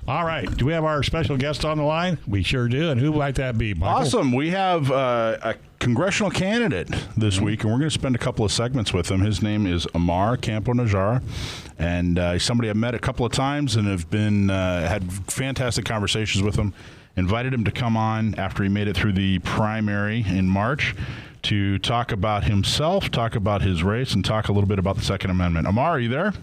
All right. Do we have our special guest on the line? We sure do. And who might that be, Michael? Awesome. We have a congressional candidate this week, and we're going to spend a couple of segments with him. His name is Ammar Campa-Najjar, and he's somebody I've met a couple of times and have been had fantastic conversations with him. Invited him to come on after he made it through the primary in March to talk about himself, talk about his race, and talk a little bit about the Second Amendment. Ammar, are you there?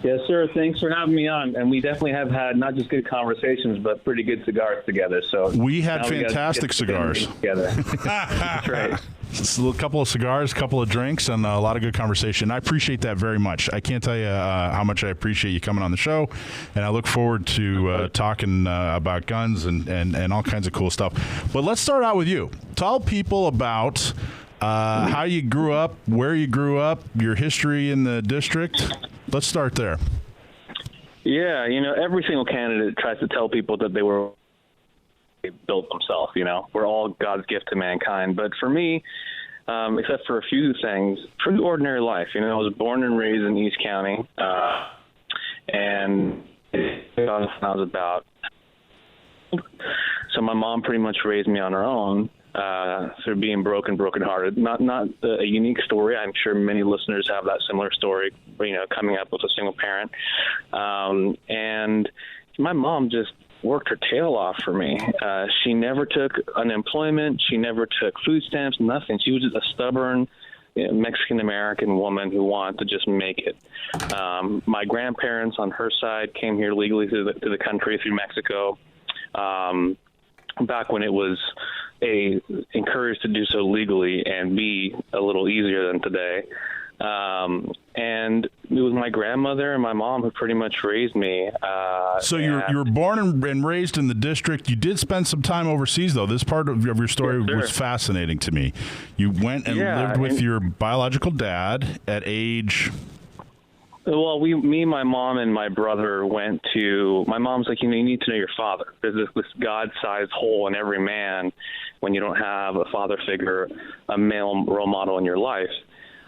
Yes, sir. Thanks for having me on. And we definitely have had not just good conversations, but pretty good cigars together. So we had fantastic cigars together. That's right. Just a couple of cigars, a couple of drinks, and a lot of good conversation. I appreciate that very much. I can't tell you how much I appreciate you coming on the show, and I look forward to talking about guns and all kinds of cool stuff. But let's start out with you. Tell people about how you grew up, where you grew up, your history in the district. Let's start there. Yeah, every single candidate tries to tell people that they were built themselves. We're all God's gift to mankind. But for me, except for a few things, pretty ordinary life. I was born and raised in East County, and when I was about. So my mom pretty much raised me on her own. Through being brokenhearted. Not a unique story. I'm sure many listeners have that similar story, coming up with a single parent. And my mom just worked her tail off for me. She never took unemployment. She never took food stamps, nothing. She was just a stubborn Mexican-American woman who wanted to just make it. My grandparents on her side came here legally to the country through Mexico. Back when it was encouraged to do so legally and be a little easier than today. And it was my grandmother and my mom who pretty much raised me. So you were born and raised in the district. You did spend some time overseas, though. This part of your story was fascinating to me. You went and lived with your biological dad at age... Well, me, my mom, and my brother went to. My mom's like, you need to know your father. There's this God-sized hole in every man when you don't have a father figure, a male role model in your life.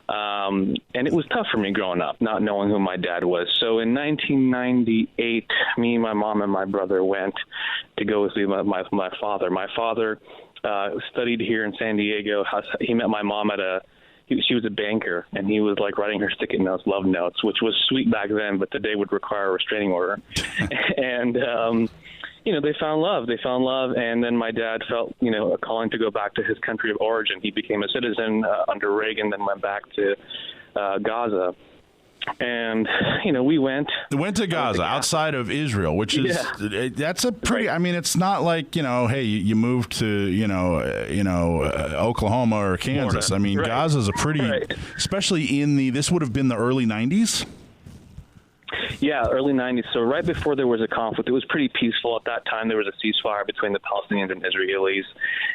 And it was tough for me growing up, not knowing who my dad was. So in 1998, me, my mom, and my brother went to go see my father. My father studied here in San Diego. He met my mom at she was a banker, and he was like writing her sticky notes, love notes, which was sweet back then, but today would require a restraining order. And, they found love. And then my dad felt, a calling to go back to his country of origin. He became a citizen under Reagan, then went back to Gaza. And, we went to Gaza outside of Israel, which is, that's a pretty, I mean, it's not like, hey, you moved to, Oklahoma or Kansas. I mean, Gaza is a pretty, especially this would have been the early 90s. Yeah, early 90s. So right before there was a conflict, it was pretty peaceful at that time. There was a ceasefire between the Palestinians and Israelis,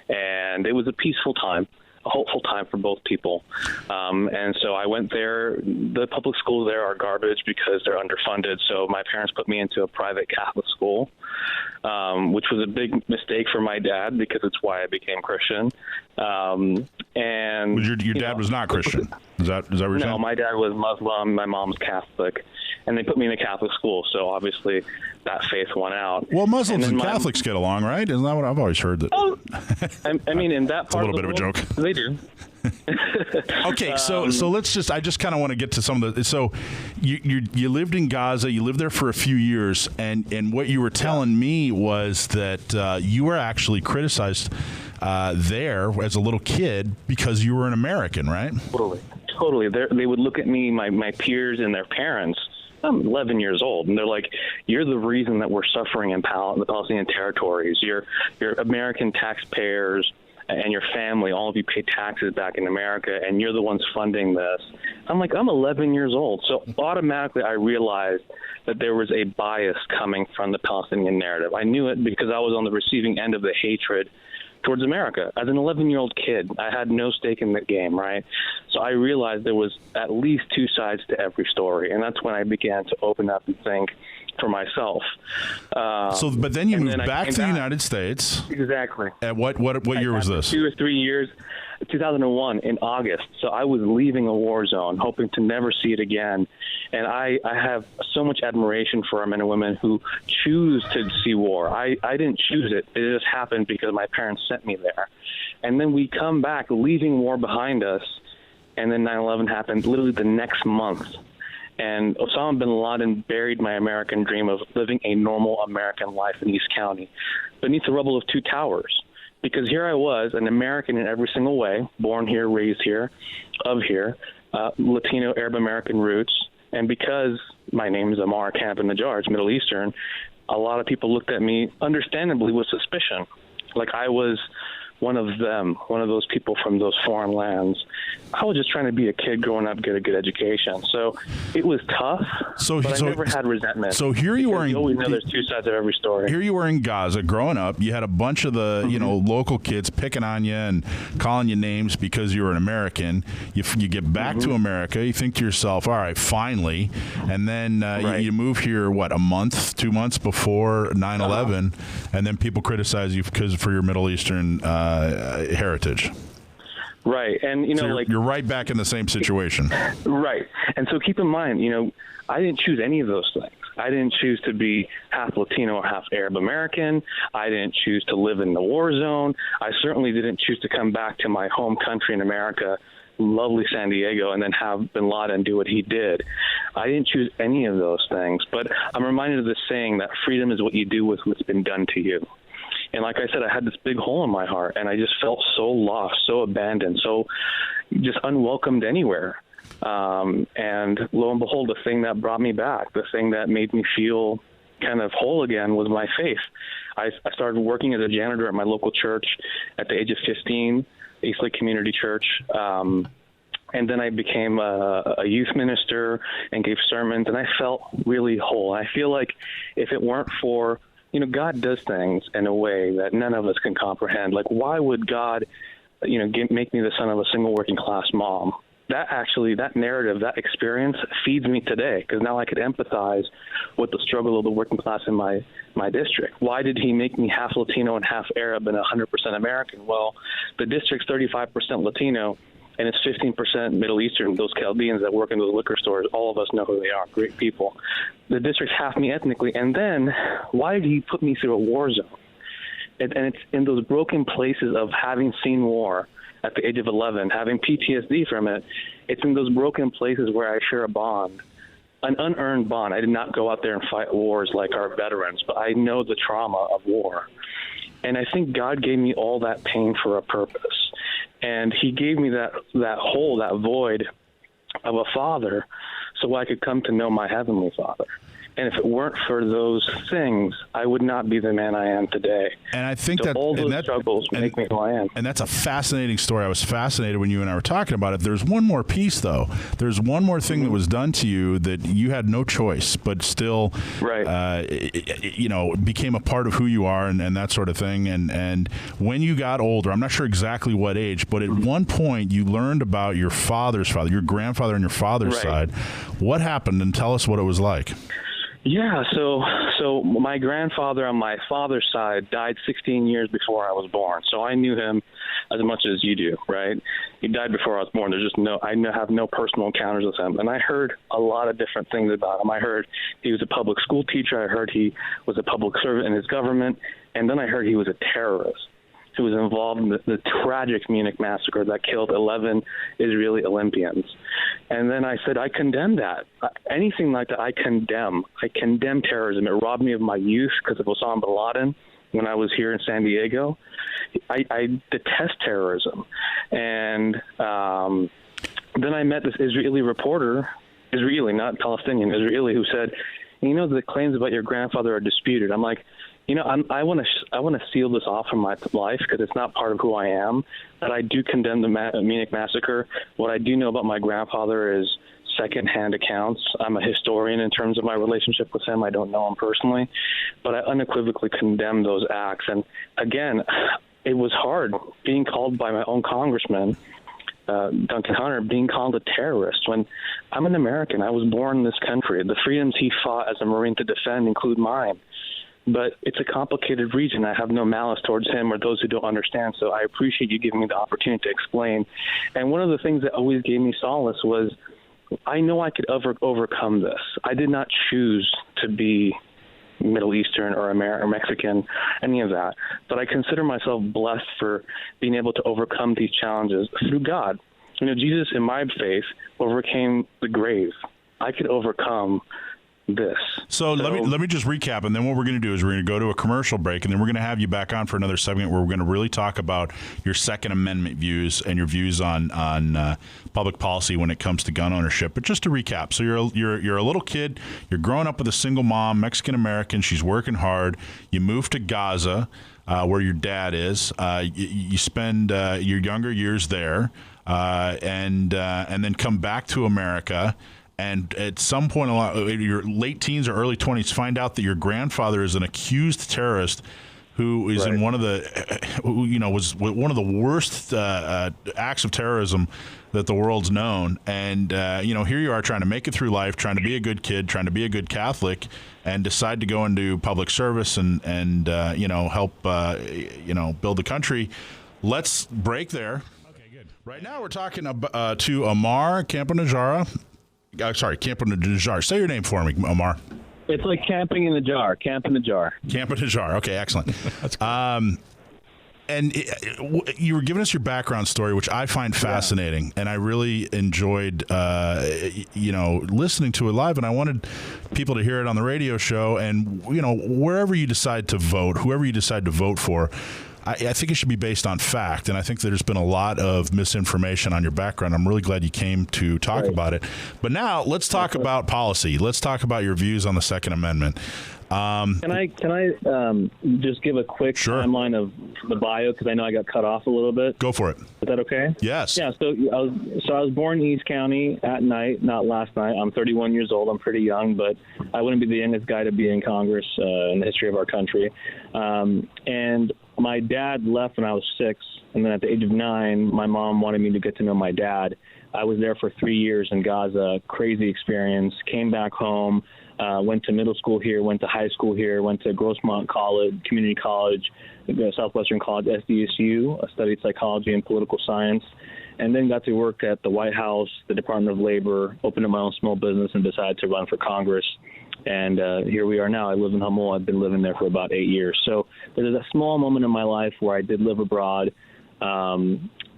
and it was a peaceful time. A hopeful time for both people. And so I went there. The public schools there are garbage because they're underfunded. So my parents put me into a private Catholic school, which was a big mistake for my dad because it's why I became Christian. And your dad was not Christian. Is that what you're saying? No, my dad was Muslim. My mom's Catholic. And they put me in a Catholic school, so obviously that faith won out. Well, Muslims and Catholics get along, right? Isn't that what I've always heard? That. Oh, I mean, in that part it's a little bit of a joke. They do. Okay, so let's I just kind of want to get to some of the. So you lived in Gaza, you lived there for a few years, and what you were telling me was that you were actually criticized there as a little kid because you were an American, right? Totally. They would look at me, my peers, and their parents. I'm 11 years old, and they're like, "You're the reason that we're suffering in the Palestinian territories. You're American taxpayers and your family, all of you pay taxes back in America, and you're the ones funding this." I'm like, I'm 11 years old, so automatically I realized that there was a bias coming from the Palestinian narrative. I knew it because I was on the receiving end of the hatred towards America. As an 11-year-old kid, I had no stake in the game, right? So I realized there was at least two sides to every story, and that's when I began to open up and think, for myself. But then you moved back to the United States. Exactly. At what year was this? 2 or 3 years. 2001 in August. So I was leaving a war zone, hoping to never see it again. And I have so much admiration for our men and women who choose to see war. I didn't choose it. It just happened because my parents sent me there. And then we come back, leaving war behind us, and then 9/11 happened literally the next month. And Osama bin Laden buried my American dream of living a normal American life in East County beneath the rubble of two towers. Because here I was, an American in every single way, born here, raised here, of here, Latino, Arab American roots. And because my name is Ammar Campa-Najjar, it's Middle Eastern, a lot of people looked at me, understandably, with suspicion. Like I was one of them, one of those people from those foreign lands. I was just trying to be a kid growing up, get a good education. So it was tough, but I never had resentment. So here you are. You always know there's two sides of every story. Here you were in Gaza growing up. You had a bunch of the local kids picking on you and calling you names because you were an American. You get back to America. You think to yourself, all right, finally. And then you move here, what, a month, 2 months before 9/11, and then people criticize you for your Middle Eastern heritage. Right. And, you're right back in the same situation. Right. And so keep in mind, I didn't choose any of those things. I didn't choose to be half Latino or half Arab American. I didn't choose to live in the war zone. I certainly didn't choose to come back to my home country in America, lovely San Diego, and then have bin Laden do what he did. I didn't choose any of those things. But I'm reminded of this saying that freedom is what you do with what's been done to you. And like I said, I had this big hole in my heart, and I just felt so lost, so abandoned, so just unwelcomed anywhere. And lo and behold, the thing that brought me back, the thing that made me feel kind of whole again was my faith. I started working as a janitor at my local church at the age of 15, East Lake Community Church. And then I became a youth minister and gave sermons, and I felt really whole. I feel like if it weren't for God does things in a way that none of us can comprehend. Like, why would God, make me the son of a single working class mom? That narrative, that experience feeds me today, because now I could empathize with the struggle of the working class in my district. Why did he make me half Latino and half Arab and 100% American? Well, the district's 35% Latino, and it's 15% Middle Eastern. Those Chaldeans that work in those liquor stores, all of us know who they are, great people. The district's half me ethnically. And then why did he put me through a war zone? And it's in those broken places of having seen war at the age of 11, having PTSD from it. It's in those broken places where I share a bond, an unearned bond. I did not go out there and fight wars like our veterans, but I know the trauma of war. And I think God gave me all that pain for a purpose. And he gave me that hole, that void of a father, so I could come to know my Heavenly Father. And if it weren't for those things, I would not be the man I am today. And I think so all those struggles make me who I am. And that's a fascinating story. I was fascinated when you and I were talking about it. There's one more piece, though. There's one more thing that was done to you that you had no choice, but still, became a part of who you are and that sort of thing. And when you got older, I'm not sure exactly what age, but at one point you learned about your father's father, your grandfather on your father's side. What happened? And tell us what it was like. Yeah, so my grandfather on my father's side died 16 years before I was born. So I knew him as much as you do, right? He died before I was born. I have no personal encounters with him. And I heard a lot of different things about him. I heard he was a public school teacher. I heard he was a public servant in his government. And then I heard he was a terrorist who was involved in the tragic Munich massacre that killed 11 Israeli Olympians. And then I said, I condemn that. Anything like that, I condemn. I condemn terrorism. It robbed me of my youth because of Osama bin Laden when I was here in San Diego. I detest terrorism. And then I met this Israeli reporter, Israeli, not Palestinian, Israeli, who said, the claims about your grandfather are disputed. I'm like, I want to seal this off from my life because it's not part of who I am. But I do condemn the Munich massacre. What I do know about my grandfather is secondhand accounts. I'm a historian in terms of my relationship with him. I don't know him personally, but I unequivocally condemn those acts. And again, it was hard being called by my own congressman Duncan Hunter being called a terrorist when I'm an American. I was born in this country. The freedoms he fought as a Marine to defend include mine. But it's a complicated region. I have no malice towards him or those who don't understand, so I appreciate you giving me the opportunity to explain. And one of the things that always gave me solace was I know I could overcome this. I did not choose to be Middle Eastern or Mexican, any of that. But I consider myself blessed for being able to overcome these challenges through God. Jesus, in my faith, overcame the grave. I could overcome this. So let me just recap, and then what we're going to do is we're going to go to a commercial break, and then we're going to have you back on for another segment where we're going to really talk about your Second Amendment views and your views on public policy when it comes to gun ownership. But just to recap, so you're a little kid, you're growing up with a single mom, Mexican American, she's working hard. You move to Gaza, where your dad is. You spend your younger years there, and then come back to America. And at some point, your late teens or early 20s, find out that your grandfather is an accused terrorist who is in one of the, was one of the worst acts of terrorism that the world's known. And, here you are trying to make it through life, trying to be a good kid, trying to be a good Catholic, and decide to go into public service and help, build the country. Let's break there. Okay, good. Right now, we're talking to Ammar Campa-Najjar. Campa-Najjar. Say your name for me, Ammar. It's like camping in the jar. Campa-Najjar. Campa-Najjar. Okay, excellent. That's cool. You were giving us your background story, which I find fascinating, and I really enjoyed, listening to it live. And I wanted people to hear it on the radio show. And wherever you decide to vote, whoever you decide to vote for, I think it should be based on fact, and I think there's been a lot of misinformation on your background. I'm really glad you came to talk about it. But now let's talk about policy. Let's talk about your views on the Second Amendment. Can I just give a quick timeline of the bio, because I know I got cut off a little bit? Go for it. Is that okay? Yes. Yeah. So I was born in East County at night, not last night. I'm 31 years old. I'm pretty young, but I wouldn't be the youngest guy to be in Congress in the history of our country. And my dad left when I was 6, and then at the age of 9, my mom wanted me to get to know my dad. I was there for 3 years in Gaza. Crazy experience. Came back home. Went to middle school here, went to high school here, went to Grossmont College, Community College, Southwestern College, SDSU. I studied psychology and political science, and then got to work at the White House, the Department of Labor, opened up my own small business, and decided to run for Congress. And here we are now. I live in Hummel. I've been living there for about 8 years. So there's a small moment in my life where I did live abroad,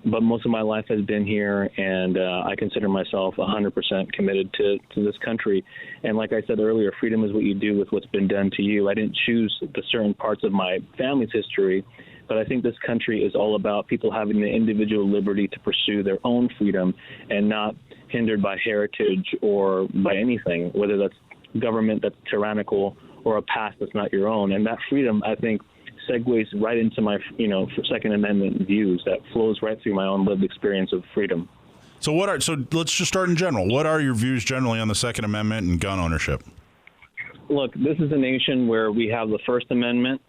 but most of my life has been here, and I consider myself 100% committed to this country. And like I said earlier, freedom is what you do with what's been done to you. I didn't choose the certain parts of my family's history, but I think this country is all about people having the individual liberty to pursue their own freedom and not hindered by heritage or by anything, whether that's government that's tyrannical or a past that's not your own. And that freedom, I think, segues right into my, Second Amendment views that flows right through my own lived experience of freedom. So let's just start in general. What are your views generally on the Second Amendment and gun ownership? Look, this is a nation where we have the First Amendment,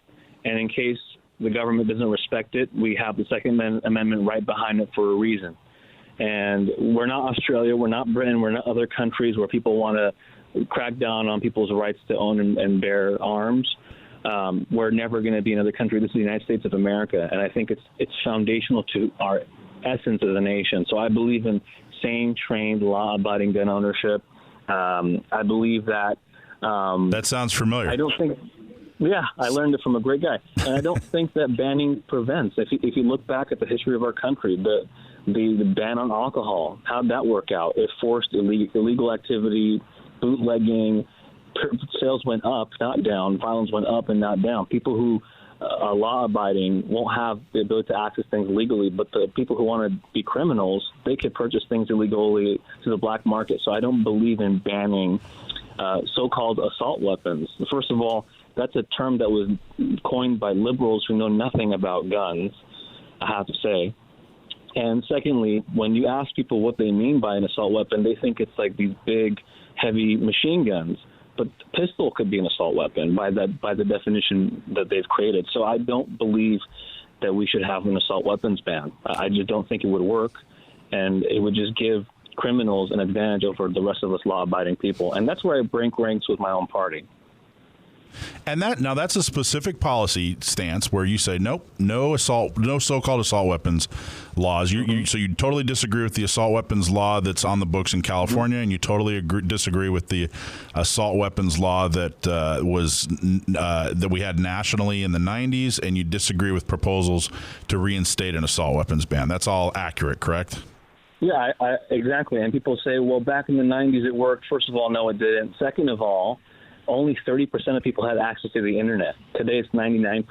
and in case the government doesn't respect it, we have the Second Amendment right behind it for a reason. And we're not Australia, we're not Britain, we're not other countries where people want to crack down on people's rights to own and bear arms. We're never going to be another country. This is the United States of America, and I think it's foundational to our essence as a nation. So I believe in sane, trained, law-abiding gun ownership. I believe that. That sounds familiar. I don't think. Yeah, I learned it from a great guy, and I don't think that banning prevents. If you look back at the history of our country, the ban on alcohol, how'd that work out? It forced illegal activity, bootlegging. Sales went up, not down. Violence went up and not down. People who are law-abiding won't have the ability to access things legally, but the people who want to be criminals, they could purchase things illegally to the black market. So I don't believe in banning so-called assault weapons. First of all, that's a term that was coined by liberals who know nothing about guns, I have to say. And secondly, when you ask people what they mean by an assault weapon, they think it's like these big, heavy machine guns. But the pistol could be an assault weapon by the definition that they've created. So I don't believe that we should have an assault weapons ban. I just don't think it would work. and it would just give criminals an advantage over the rest of us law-abiding people. And that's where I break ranks with my own party. And that's a specific policy stance where you say nope, no so-called assault weapons laws. So you totally disagree with the assault weapons law that's on the books in California, and you totally disagree with the assault weapons law that that we had nationally in the 90s, and you disagree with proposals to reinstate an assault weapons ban. That's all accurate, correct? Yeah, exactly. And people say, well, back in the 90s it worked. First of all, no, it didn't. Second of all, only 30% of people had access to the internet. Today it's 99%.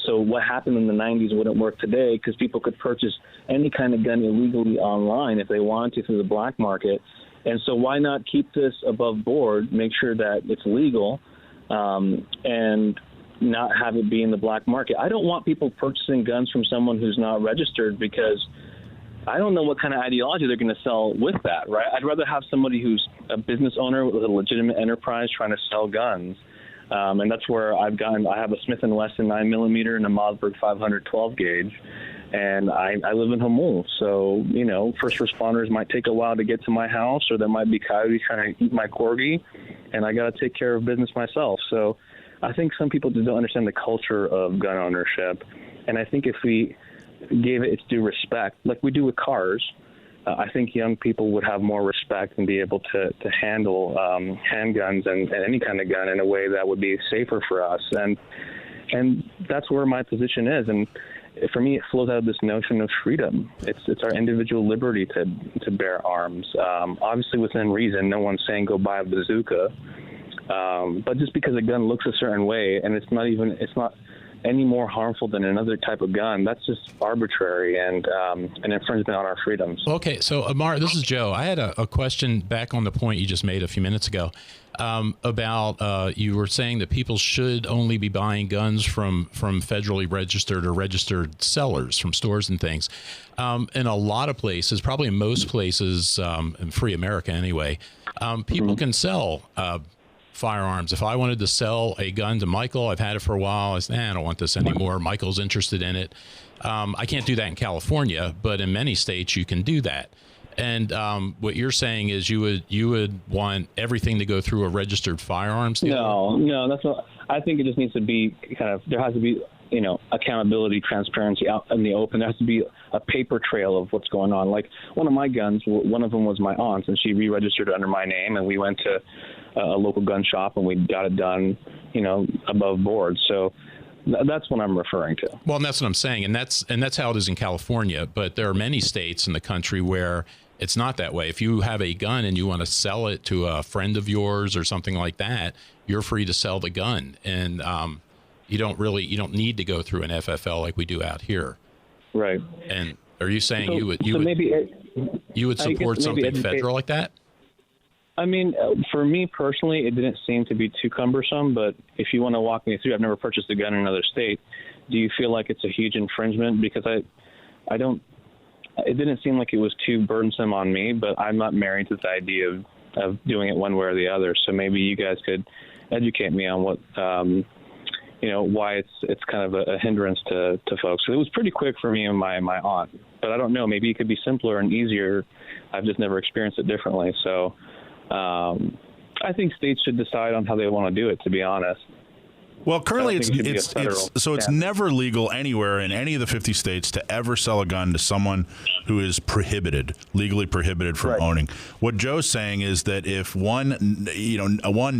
So what happened in the 90s wouldn't work today because people could purchase any kind of gun illegally online if they wanted to through the black market. And so why not keep this above board, make sure that it's legal, and not have it be in the black market? I don't want people purchasing guns from someone who's not registered because I don't know what kind of ideology they're going to sell with that, right? I'd rather have somebody who's a business owner with a legitimate enterprise trying to sell guns. And that's where I have a Smith & Wesson 9mm and a Mossberg 512 gauge. And I live in Hamul. So, first responders might take a while to get to my house, or there might be coyotes trying to eat my corgi, and I got to take care of business myself. So I think some people just don't understand the culture of gun ownership. And I think if we gave it its due respect, like we do with cars, I think young people would have more respect and be able to handle handguns and any kind of gun in a way that would be safer for us. And that's where my position is. And for me, it flows out of this notion of freedom. It's our individual liberty to bear arms. Obviously within reason, no one's saying go buy a bazooka. But just because a gun looks a certain way and it's not any more harmful than another type of gun, that's just arbitrary and an infringement on our freedoms. Okay, so Ammar, this is Joe. I had a question back on the point you just made a few minutes ago about you were saying that people should only be buying guns from federally registered or registered sellers from stores and things. In a lot of places, probably in most places, in free America anyway, people can sell firearms. If I wanted to sell a gun to Michael, I've had it for a while. I said, I don't want this anymore. Michael's interested in it. I can't do that in California, but in many states you can do that. And what you're saying is you would want everything to go through a registered firearms dealer? No, that's not. I think it just needs to be there has to be, accountability, transparency out in the open. There has to be a paper trail of what's going on. Like one of my guns, one of them was my aunt's, and she re-registered under my name, and we went to a local gun shop and we got it done, above board. So that's what I'm referring to. Well, and that's what I'm saying. And that's how it is in California. But there are many states in the country where it's not that way. If you have a gun and you want to sell it to a friend of yours or something like that, you're free to sell the gun. And you don't need to go through an FFL like we do out here. Right. And are you saying you would support something federal like that? I mean, for me personally, it didn't seem to be too cumbersome, but if you want to walk me through, I've never purchased a gun in another state. Do you feel like it's a huge infringement? Because it didn't seem like it was too burdensome on me, but I'm not married to the idea of doing it one way or the other. So maybe you guys could educate me on what, why it's kind of a hindrance to folks. So it was pretty quick for me and my aunt, but I don't know, maybe it could be simpler and easier. I've just never experienced it differently. So, I think states should decide on how they want to do it, to be honest. Well, currently it's never legal anywhere in any of the 50 states to ever sell a gun to someone who is legally prohibited from owning. What Joe's saying is that if one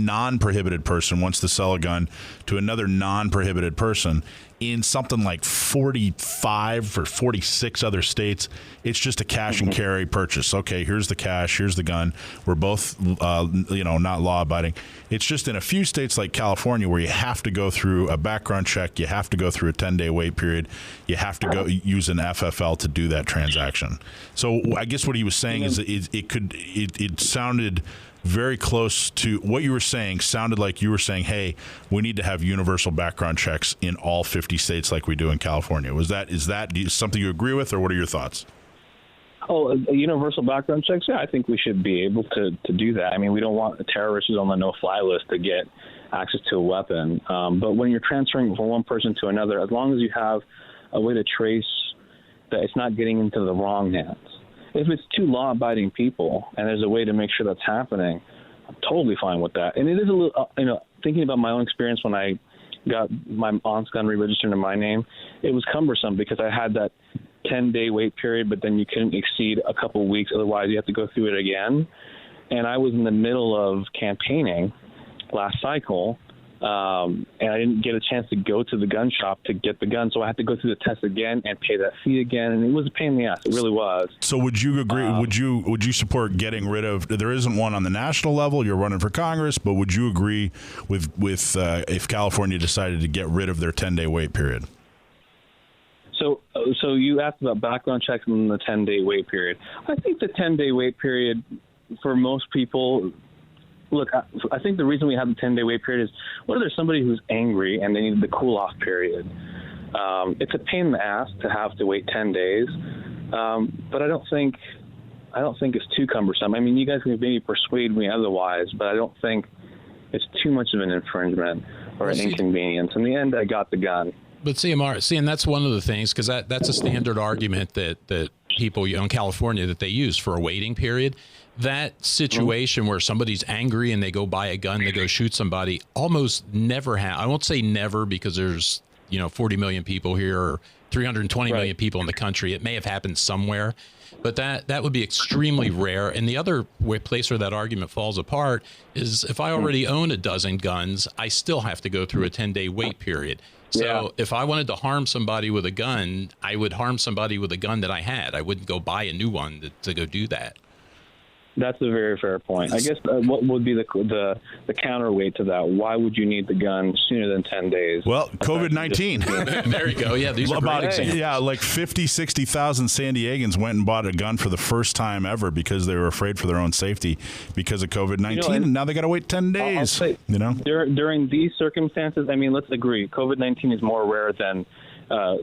non-prohibited person wants to sell a gun to another non-prohibited person in something like 45 or 46 other states, it's just a cash and carry purchase. Okay, here's the cash, here's the gun. We're both, not law abiding. It's just in a few states like California where you have to go through a background check, you have to go through a 10-day wait period, you have to go use an FFL to do that transaction. So I guess what he was saying is that it sounded very close to what you were saying. Sounded like you were saying, hey, we need to have universal background checks in all 50 states like we do in California. Is that something you agree with, or what are your thoughts? Oh, universal background checks? Yeah, I think we should be able to do that. I mean, we don't want terrorists who's on the no-fly list to get access to a weapon. But when you're transferring from one person to another, as long as you have a way to trace that it's not getting into the wrong hands. if it's two law-abiding people and there's a way to make sure that's happening, I'm totally fine with that. And it is a little, thinking about my own experience when I got my aunt's gun re-registered in my name, it was cumbersome because I had that 10-day wait period, but then you couldn't exceed a couple weeks. Otherwise, you have to go through it again. And I was in the middle of campaigning last cycle, and I didn't get a chance to go to the gun shop to get the gun, so I had to go through the test again and pay that fee again, and it was a pain in the ass. It really was. So would you agree? Would you support getting rid of? There isn't one on the national level. You're running for Congress, but would you agree with if California decided to get rid of their 10-day wait period? So you asked about background checks and the 10-day wait period. I think the 10-day wait period for most people. Look, I think the reason we have the 10-day wait period is whether there's somebody who's angry and they need the cool-off period. It's a pain in the ass to have to wait 10 days, but I don't think it's too cumbersome. I mean, you guys can maybe persuade me otherwise, but I don't think it's too much of an infringement or an inconvenience. In the end, I got the gun. But Ammar, and that's one of the things, because that's a standard argument that people in California that they use for a waiting period. That situation where somebody's angry and they go buy a gun, they go shoot somebody, almost never I won't say never because there's 40 million people here or 320 million people in the country. It may have happened somewhere, but that would be extremely rare. And the other place where that argument falls apart is if I already own a dozen guns, I still have to go through a 10-day wait period. So if I wanted to harm somebody with a gun, I would harm somebody with a gun that I had. I wouldn't go buy a new one to go do that. That's a very fair point. I guess what would be the counterweight to that? Why would you need the gun sooner than 10 days? Well, COVID-19. There you go. Yeah, these are great examples. Yeah, like 50, 60,000 San Diegans went and bought a gun for the first time ever because they were afraid for their own safety because of COVID-19, and now they got to wait 10 days. I'll say, during these circumstances, I mean, let's agree, COVID-19 is more rare than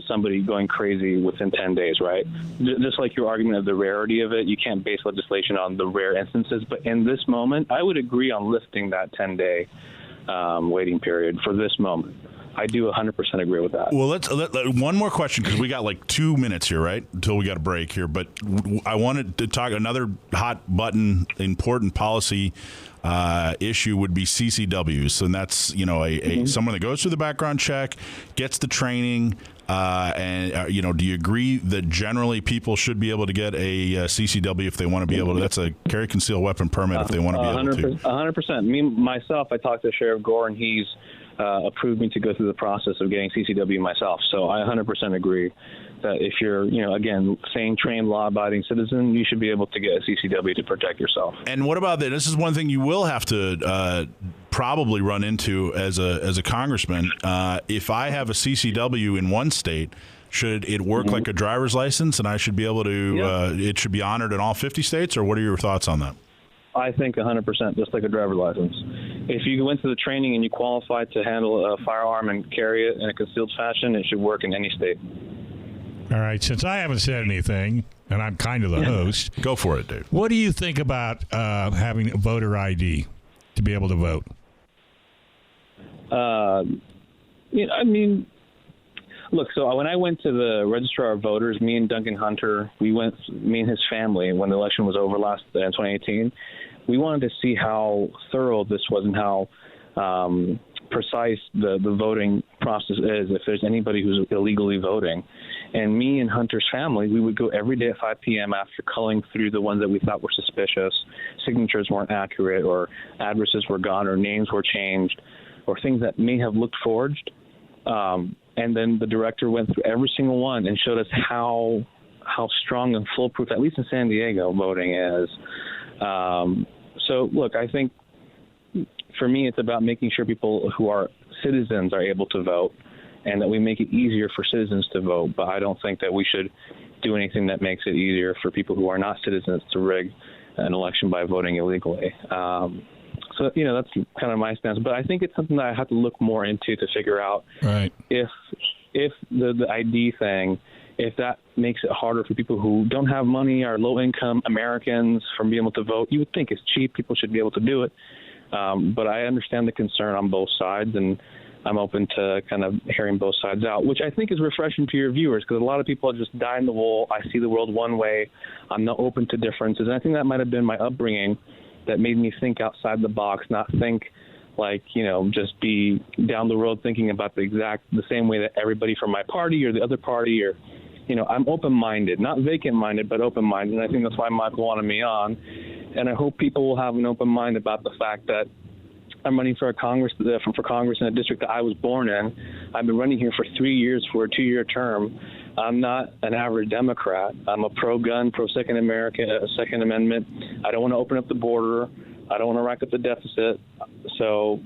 somebody going crazy within 10 days, right? Just like your argument of the rarity of it, you can't base legislation on the rare instances. But in this moment, I would agree on lifting that 10-day waiting period for this moment. I do 100% agree with that. Well, let's one more question because we got like 2 minutes here, right? Until we got a break here. But I wanted to talk another hot button, important policy issue would be CCWs, and that's someone that goes through the background check, gets the training, and do you agree that generally people should be able to get a CCW if they want to be able to? That's a carry concealed weapon permit if they want to be able to. 100%. Me myself, I talked to Sheriff Gore, and he's approved me to go through the process of getting CCW myself. So I 100% agree that if you're, again, sane, trained, law-abiding citizen, you should be able to get a CCW to protect yourself. And what about that? This is one thing you will have to probably run into as a congressman. If I have a CCW in one state, should it work like a driver's license, and I should be able to? It should be honored in all 50 states, or what are your thoughts on that? I think 100%, just like a driver's license. If you went through the training and you qualified to handle a firearm and carry it in a concealed fashion, it should work in any state. All right. Since I haven't said anything, and I'm kind of the host. Go for it, Dave. What do you think about having a voter ID to be able to vote? Look, so when I went to the registrar of voters, me and Duncan Hunter, me and his family, when the election was over last in 2018, we wanted to see how thorough this was and how precise the voting process is if there's anybody who's illegally voting. And me and Hunter's family, we would go every day at 5 p.m. after culling through the ones that we thought were suspicious, signatures weren't accurate, or addresses were gone, or names were changed, or things that may have looked forged. And then the director went through every single one and showed us how strong and foolproof, at least in San Diego, voting is. So, look, I think for me it's about making sure people who are citizens are able to vote and that we make it easier for citizens to vote. But I don't think that we should do anything that makes it easier for people who are not citizens to rig an election by voting illegally. So, that's kind of my stance. But I think it's something that I have to look more into to figure out if the ID thing, if that makes it harder for people who don't have money or low-income Americans from being able to vote. You would think it's cheap. People should be able to do it. But I understand the concern on both sides. And I'm open to kind of hearing both sides out, which I think is refreshing to your viewers, because a lot of people are just dyed in the wool. I see the world one way. I'm not open to differences. And I think that might have been my upbringing that made me think outside the box, not think like, just be down the road thinking about the same way that everybody from my party or the other party, or, I'm open-minded, not vacant-minded, but open-minded. And I think that's why Michael wanted me on. And I hope people will have an open mind about the fact that I'm running for Congress in a district that I was born in. I've been running here for 3 years for a 2-year term. I'm not an average Democrat. I'm a pro-gun, pro-Second Amendment. I don't want to open up the border. I don't want to rack up the deficit. So,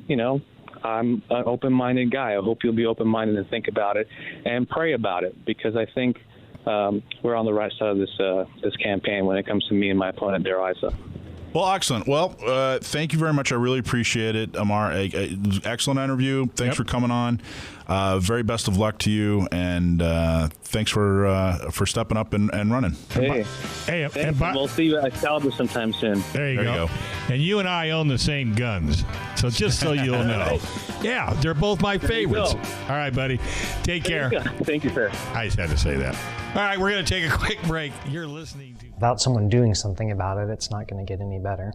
I'm an open-minded guy. I hope you'll be open-minded and think about it and pray about it, because I think we're on the right side of this campaign when it comes to me and my opponent, Darrell Issa. Well, excellent. Well, thank you very much. I really appreciate it, Ammar. Excellent interview. Thanks for coming on. Very best of luck to you, and thanks for stepping up and running. Hey, and we'll see you at Excalibur sometime soon. There you go. And you and I own the same guns, so just so you'll know. Yeah, they're both my favorites. All right, buddy. Take care. Thank you, sir. I just had to say that. All right, we're going to take a quick break. You're listening to... Without someone doing something about it, it's not going to get any better.